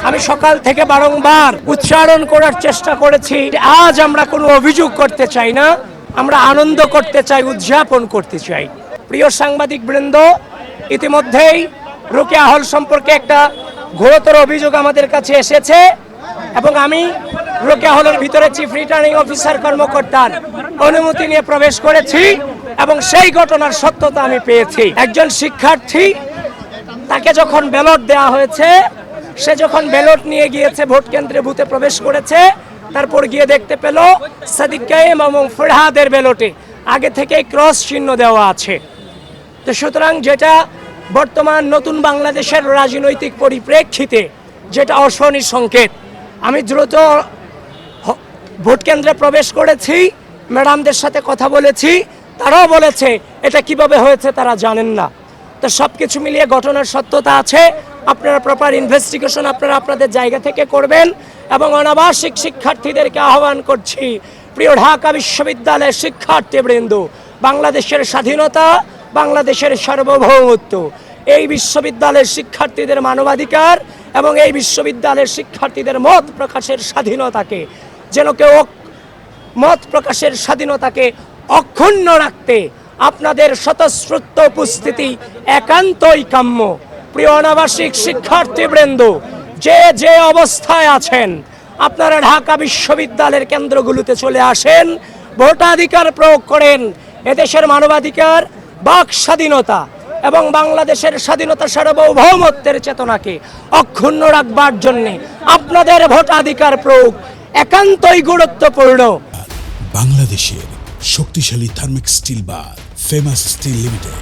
আমি সকাল থেকে বারংবার উচ্চারণ করার চেষ্টা করেছি, আজ আমরা কোনো অভিযোগ করতে চাই না, আমরা আনন্দ করতে চাই, উদযাপন করতে চাই। প্রিয় সাংবাদিক বৃন্দ, ইতিমধ্যেই রোকেয়া হল সম্পর্কে একটা ঘোরতর অভিযোগ আমাদের কাছে এসেছে এবং আমি রোকেয়া হলের ভিতরে চিফ রিটার্নিং অফিসার কর্মকর্তার অনুমতি নিয়ে প্রবেশ করেছি এবং সেই ঘটনার সত্যতা আমি পেয়েছি। একজন শিক্ষার্থী, তাকে যখন ব্যালট দেওয়া হয়েছে, সে যখন ব্যালট নিয়ে গিয়েছে ভোট কেন্দ্রে, বুথে প্রবেশ করেছে, তারপর গিয়ে দেখতে পেল সাদিক কায়েম এবং ফরহাদের ব্যালটে আগে থেকেই ক্রস চিহ্ন দেওয়া আছে। তো সুতরাং যেটা বর্তমান নতুন বাংলাদেশের রাজনৈতিক পরিপ্রেক্ষিতে যেটা অশনি সংকেত, আমি দ্রুত ভোট কেন্দ্রে প্রবেশ করেছি, ম্যাডামদের সাথে কথা বলেছি, তারাও বলেছে এটা কিভাবে হয়েছে তারা জানেন না। তো সব কিছু মিলিয়ে ঘটনার সত্যতা আছে, আপনারা প্রপার ইনভেস্টিগেশন আপনারা আপনাদের জায়গা থেকে করবেন এবং অনাবাসিক শিক্ষার্থীদেরকে আহ্বান করছি, প্রিয় ঢাকা বিশ্ববিদ্যালয়ের শিক্ষার্থীবৃন্দ, বাংলাদেশের স্বাধীনতা, বাংলাদেশের সার্বভৌমত্ব, এই বিশ্ববিদ্যালয়ের শিক্ষার্থীদের মানবাধিকার এবং এই বিশ্ববিদ্যালয়ের শিক্ষার্থীদের মত প্রকাশের স্বাধীনতাকে যেন কেউ মত প্রকাশের স্বাধীনতাকে অক্ষুণ্ণ রাখতে আপনাদের স্বতঃস্ফূর্ত উপস্থিতি একান্তই কাম্য। প্রিয় অনাবাসিক শিক্ষার্থীবৃন্দ, যে যে অবস্থায় আছেন, আপনারা ঢাকা বিশ্ববিদ্যালয়ের কেন্দ্রগুলোতে চলে আসেন, ভোটাধিকার প্রয়োগ করেন। এদেশের মানবাধিকার, বাক স্বাধীনতা এবং বাংলাদেশের স্বাধীনতা সার্বভৌমত্বের চেতনাকে অক্ষুণ্ণ রাখবার জন্যে আপনাদের ভোটাধিকার প্রয়োগ একান্তই গুরুত্বপূর্ণ। বাংলাদেশের শক্তিশালী থার্মিক স্টিল বার, ফেমাস স্টিল লিমিটেড।